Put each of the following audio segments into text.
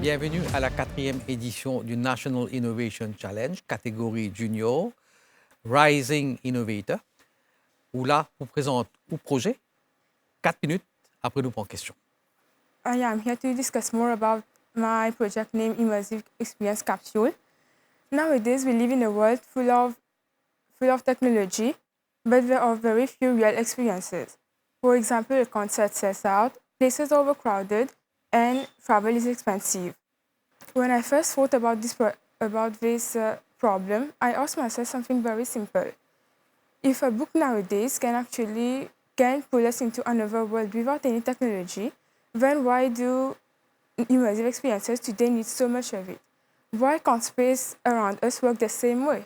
Bienvenue à la 4e édition du National Innovation Challenge, catégorie junior, Rising Innovator, où là, vous présente un projet, 4 minutes, après nous prendre question. I am here to discuss more about my project named Immersive Experience Capsule. Nowadays, we live in a world full of technology, but there are very few real experiences. For example, a concert sells out, places are overcrowded, and travel is expensive. When I first thought about this problem, I asked myself something very simple. If a book nowadays can pull us into another world without any technology, then why do immersive experiences today need so much of it? Why can't space around us work the same way?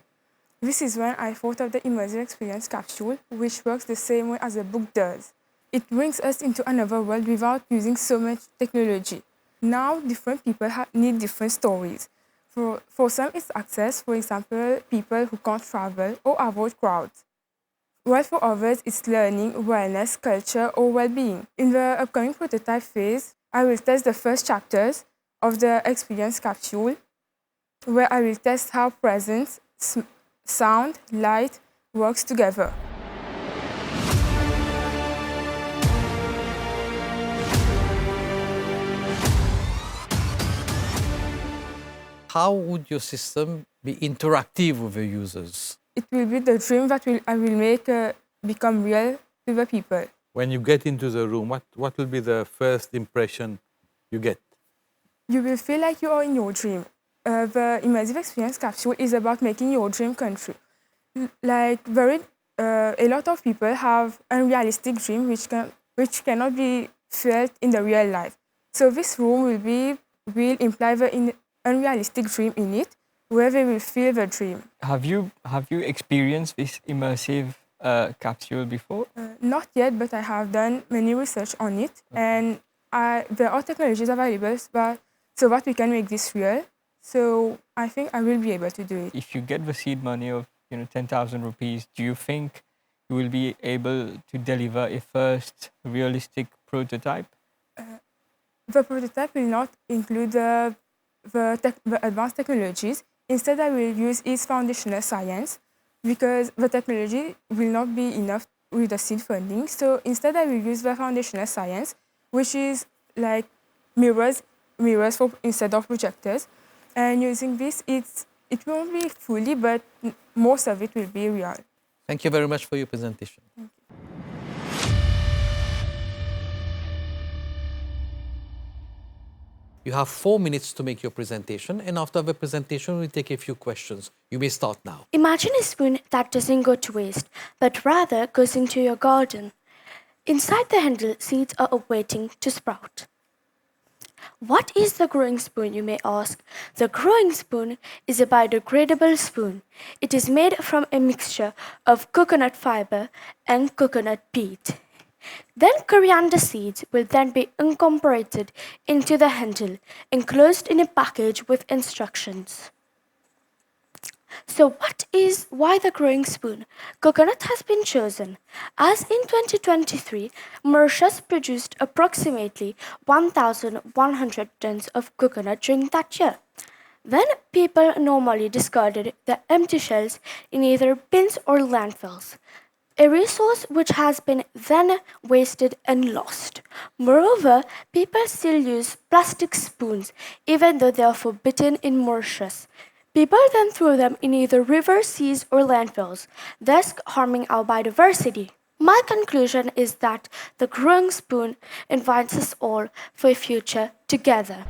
This is when I thought of the immersive experience capsule, which works the same way as a book does. It brings us into another world without using so much technology. Now, different people need different stories. For some, it's access, for example, people who can't travel or avoid crowds. While for others, it's learning, wellness, culture, or well-being. In the upcoming prototype phase, I will test the first chapters of the experience capsule, where I will test how presence, sound, light works together. How would your system be interactive with the users? It will be the dream that I will make become real to the people. When you get into the room, what will be the first impression you get? You will feel like you are in your dream. The immersive experience capsule is about making your dream come true. A lot of people have unrealistic dream which cannot be felt in the real life. So this room will imply the unrealistic dream in it, where they will feel the dream. Have you experienced this immersive capsule before? Not yet, but I have done many research on it, and there are technologies available so that we can make this real. So I think I will be able to do it. If you get the seed money of 10,000 rupees, do you think you will be able to deliver a first realistic prototype? The prototype will not include the advanced technologies. Instead, I will use its foundational science because the technology will not be enough with the seed funding. So instead, I will use the foundational science, which is like mirrors instead of projectors. And using this, it won't be fully, but most of it will be real. Thank you very much for your presentation. You have 4 minutes to make your presentation, and after the presentation, we'll take a few questions. You may start now. Imagine a spoon that doesn't go to waste, but rather goes into your garden. Inside the handle, seeds are awaiting to sprout. What is the growing spoon, you may ask? The growing spoon is a biodegradable spoon. It is made from a mixture of coconut fiber and coconut peat. Then coriander seeds will then be incorporated into the handle, enclosed in a package with instructions. So why the growing spoon? Coconut has been chosen, as in 2023, Mauritius produced approximately 1,100 tons of coconut during that year. Then people normally discarded the empty shells in either bins or landfills, a resource which has been then wasted and lost. Moreover, people still use plastic spoons, even though they are forbidden in Mauritius. People then throw them in either rivers, seas, or landfills, thus harming our biodiversity. My conclusion is that the growing spoon invites us all for a future together.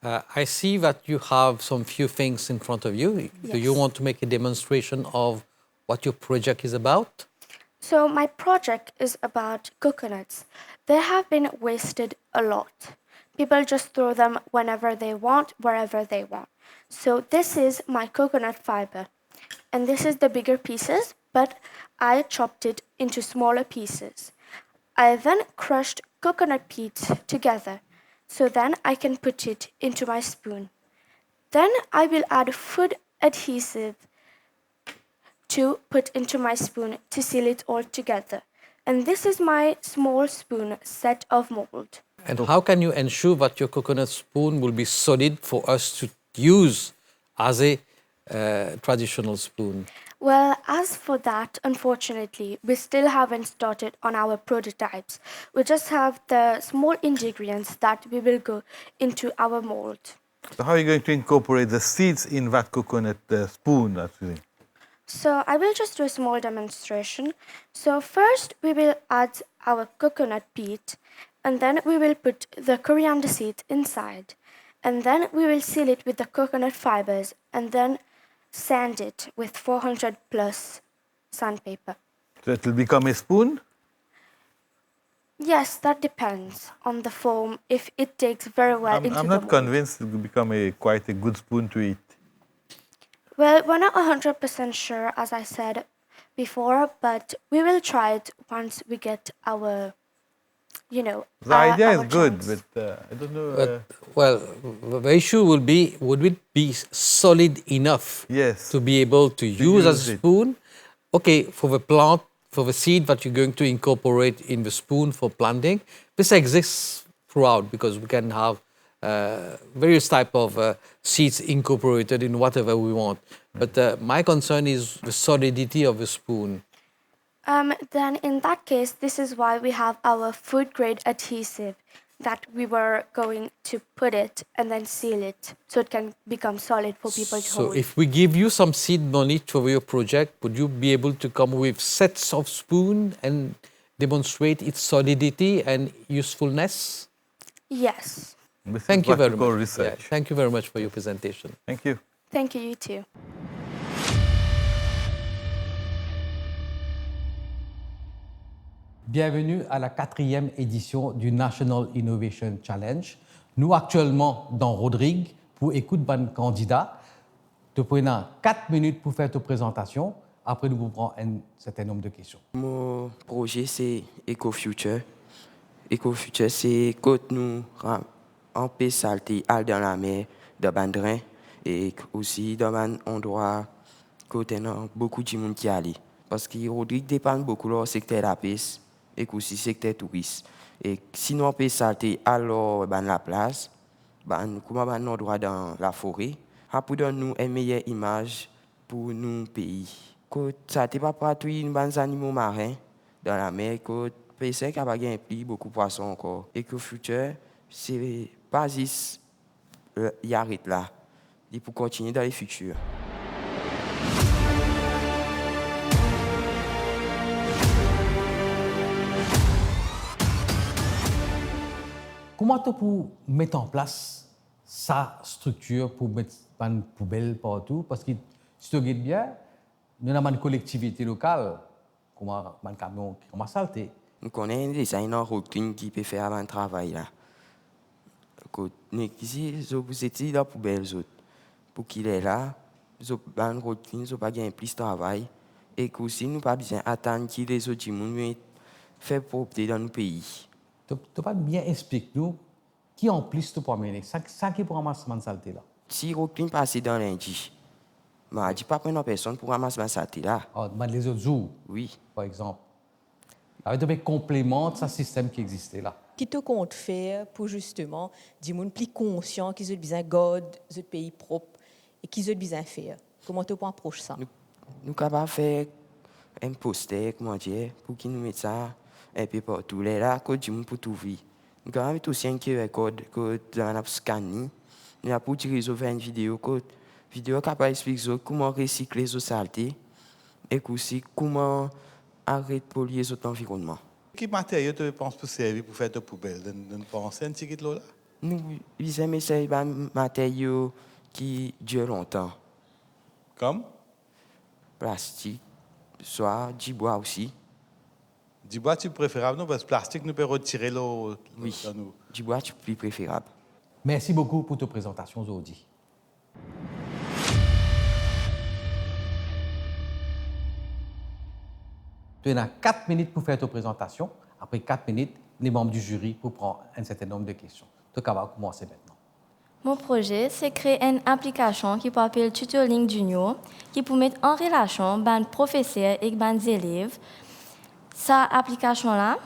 I see that you have some few things in front of you. Yes. Do you want to make a demonstration of what your project is about? So my project is about coconuts. They have been wasted a lot. People just throw them whenever they want, wherever they want. So this is my coconut fiber. And this is the bigger pieces, but I chopped it into smaller pieces. I then crushed coconut peat together. So then I can put it into my spoon. Then I will add food adhesive to put into my spoon to seal it all together. And this is my small spoon set of mold. And how can you ensure that your coconut spoon will be solid for us to use as a traditional spoon? Well, as for that, unfortunately, we still haven't started on our prototypes. We just have the small ingredients that we will go into our mold. So how are you going to incorporate the seeds in that coconut spoon, actually? So I will just do a small demonstration. So first we will add our coconut peat, and then we will put the coriander seeds inside. And then we will seal it with the coconut fibers and then sand it with 400 plus sandpaper. So it will become a spoon? Yes, that depends on the form, if it takes very well into I'm the not mold. convinced it will become quite a good spoon to eat. Well, we're not 100% sure, as I said before, but we will try it once we get our, The idea is our good, chance. but I don't know. But, well, the issue will be, would it be solid enough Yes. to be able to use as use a it. spoon? Okay, for the plant, for the seed that you're going to incorporate in the spoon for planting, this exists throughout because we can have various type of seeds incorporated in whatever we want. But my concern is the solidity of the spoon. Then in that case, this is why we have our food grade adhesive that we were going to put it and then seal it so it can become solid for people to So hold. if we give you some seed money for your project, would you be able to come with sets of spoon and demonstrate its solidity and usefulness? Yes. This is Thank you what very we call much. research. Thank you very much for your presentation. Thank you. Thank you, you too. Bienvenue à la 4e édition du National Innovation Challenge. Nous actuellement dans Rodrigue pour écouter ban candidat. Tu prends 4 minutes pour faire ta présentation. Après, nous vous prenons un certain nombre de questions. Mon projet, c'est EcoFuture. EcoFuture, c'est quand nous empêchons saleté dans la mer, dans le drain, et aussi dans un endroit côté beaucoup de monde qui allait. Parce que Rodrigue dépend beaucoup du secteur de la pêche et aussi secteur touriste. Et si nous empêchons saleté alors dans la place, comme un endroit dans la forêt, après donner nous une meilleure image pour nos pays. Quand ça n'est pas pratiqué les animaux marins dans la mer, quand pêcheur qui a gagné beaucoup de poissons encore. Et que le futur, c'est pas juste y arrête là. Il faut continuer dans le futur. Comment tu peux mettre en place sa structure pour mettre une poubelle partout? Parce que si tu regardes bien, nous avons une collectivité locale, comme un camion qui commence à salter. Nous connaissons un designer routine qui peut faire un travail là. Ici, vous êtes dans la poubelle, pour qu'il est là, vous avez une routine, vous n'avez pas plus de travail. Et aussi, nous n'avons pas besoin d'attendre que les autres gens fassent propreté dans nos pays. Tu peux pas bien expliquer nous qui en plus tu peux amener ça qui pour ramasser la saleté là. Si routine passe dans lundi, je ne dis pas prendre personne pour ramasser la saleté là. Les autres jours, Oui. par exemple. Avec des compléments de ce système qui existait là. Qui te compte faire pour justement des gens plus conscients qu'ils ont besoin de garder ce pays propre et qu'ils ont besoin de faire? Comment tu peux approcher ça? Nous sommes capables de faire un poster, comment dire, pour qu'ils nous mettent ça un peu partout. Là, quand du monde pour tout vivre. Nous sommes capables de aussi un QR code que nous avons scanné. Nous avons utilisé une vidéo, vidéo capable d'expliquer comment recycler les saletés et aussi comment arrêter de polluer l'environnement. Quel matériau tu penses pour servir pour faire ta poubelle? Nous pensons un petit peu là? Nous visons essayer des matériaux qui durent longtemps. Comme? Plastique, soit du bois aussi. Du bois, tu préférable, non? Parce que plastique, nous peut retirer l'eau. Oui, dans nous. du bois, c'est plus préférable. Merci beaucoup pour ta présentation aujourd'hui. Tu as 4 minutes pour faire ta présentation. Après 4 minutes, les membres du jury pour prendre un certain nombre de questions. Tu vas commencer maintenant. Mon projet, c'est créer une application qui peut appeler Tutoring Junior, qui peut mettre en relation les professeurs et les élèves. Cette application-là,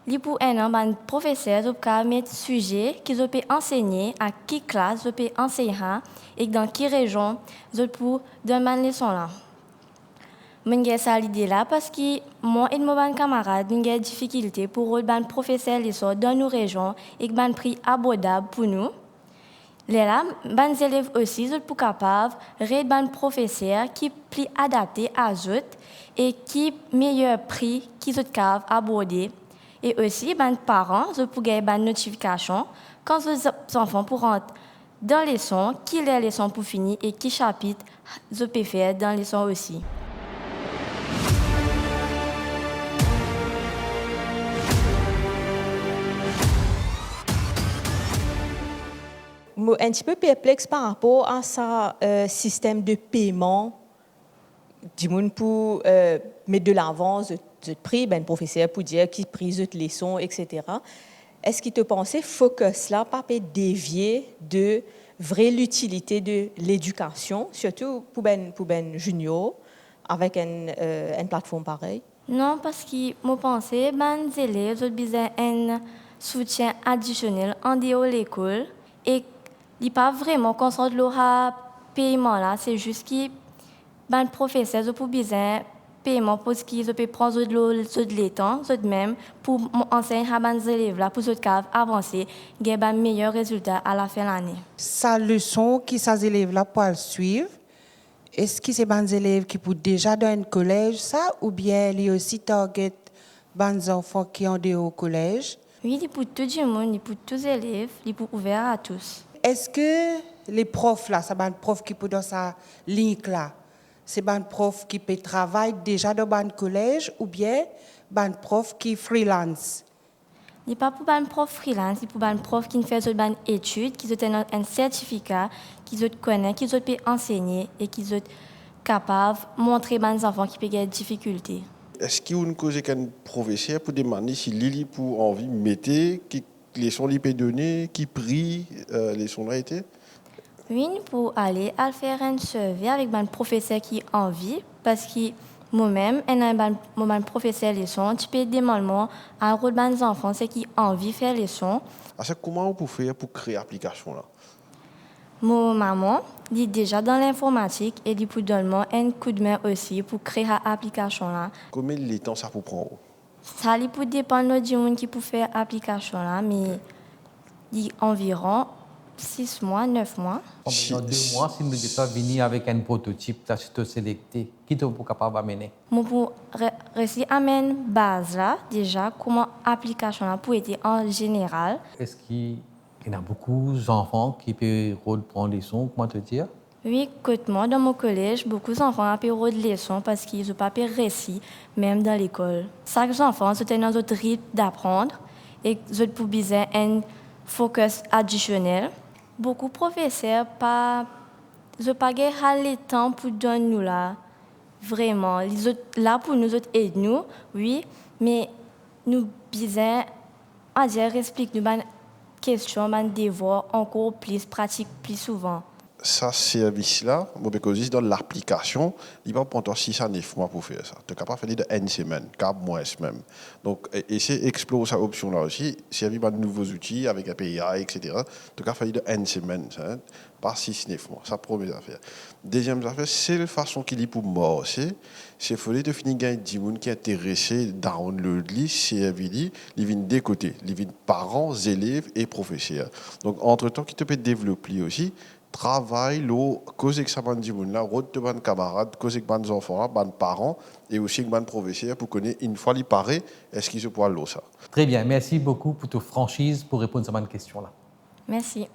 il peut aider les professeurs à mettre sujet qu'ils peuvent enseigner, à quelle classe ils peuvent enseigner et dans quelle région ils peuvent donner les leçons là. J'ai cette idée-là parce que moi et mes camarades avons des difficultés pour les professeurs dans nos régions et qui ont un prix abordable pour nous. Les élèves aussi sont capables de créer des professeurs qui sont plus adaptés à eux et qui ont meilleur prix qu'ils sont capables d'aborder. Et aussi, les parents peuvent gagner des notifications quand les enfants pourront rentrer dans les leçons, qui les leçons pour finir et qui chapitre ils peuvent faire dans les leçons aussi. Un petit peu perplexe par rapport à ce système de paiement du monde pour mettre de l'avant le prix, ben professeur pour dire qui pris de leçons, etc. Est-ce qu'il te pensait focus là pas peut dévier de vraie l'utilité de l'éducation, surtout pour ben junior avec une plateforme pareille? Non, parce que je pense que les élèves ont besoin d'un soutien additionnel en dehors de l'école et ils ne sont pas vraiment concentrés sur le paiement. Là. C'est juste que les professeurs ont besoin de paiement parce qu'ils peuvent prendre le temps eux-mêmes pour enseigner à les élèves là, pour avancer et avoir un meilleur résultat à la fin de l'année. Sa leçon qui ces élèves-là peuvent suivre, est-ce que c'est des élèves qui sont déjà dans un collège, ça, ou bien il y a aussi target des enfants qui ont des au collège? Oui, il pour tout le monde, il pour tous les élèves, il pour ouvert à tous. Est-ce que les profs, là, c'est des profs qui sont dans sa ligne là, c'est des profs qui peuvent travailler déjà dans un collège ou bien des profs qui freelance? Il n'est pas pour un prof freelance, il est pour un prof qui fait des études, qui ont un certificat, qui connaît, qui peut enseigner et qui sont capables de montrer aux enfants qui peuvent avoir des difficultés. Est-ce qu'il y a une cause qu'un professeur pour demander si Lily pour envie de mettre, qui leçons lui peut donner, qui prix les leçons là été? Oui, pour aller à faire un survey avec un professeur qui a envie, parce que moi-même, un professeur leçon, tu peux demander à les enfants qui ont envie de faire leçon. Comment on peut faire pour créer l'application là? Mon maman est déjà dans l'informatique et il peut donner un coup de main aussi pour créer l'application là. Combien de temps ça peut prendre? Ça peut dépendre du monde qui peut faire l'application là, mais il environ 6 mois, 9 mois. Dans 2 mois, si nous devons venir avec un prototype, tu as sélecté, qui tu es capable d'amener? Moi, pour réussir à amener une base là, déjà, comment l'application là peut être en général. Est-ce qu'il y a beaucoup d'enfants qui peuvent reprendre les leçons, comment te dire? Oui, moi, dans mon collège, beaucoup d'enfants ont pu reprendre les leçons parce qu'ils n'ont pas pu réussir, même dans l'école. Chaque enfant, c'est un autre rythme d'apprendre et ils ont besoin d'un focus additionnel. Beaucoup de professeurs n'ont pas le temps pour donner nous là. Vraiment. Ils sont là pour nous aider, nous, oui, mais nous besoin à dire explique nous des questions, des devoirs encore plus pratiques plus souvent. Ce service-là, dans l'application, il va prendre 6 à 9 mois pour faire ça. Tu es capable de faire de 1 semaine, 4 mois même. Donc, essayer d'explorer cette option-là aussi, servir de nouveaux outils avec API, etc. Tu es capable de faire de 1 semaine, hein, pas 6-9 mois. Ça, première affaire. Deuxième affaire, c'est la façon qu'il est pour moi, c'est de finir gagner des gens qui sont intéressés dans le service, ils viennent des côtés, ils viennent parents, élèves et professeurs. Donc, entre-temps, qui te peut développer aussi, travail, cause examen du monde là, route de ban camarades, cause avec ban enfants, ban parents et aussi avec ban professeurs pour connaître une fois il paraît, est-ce qu'ils se pourra l'eau ça. Très bien, merci beaucoup pour ta franchise pour répondre à cette question là. Merci.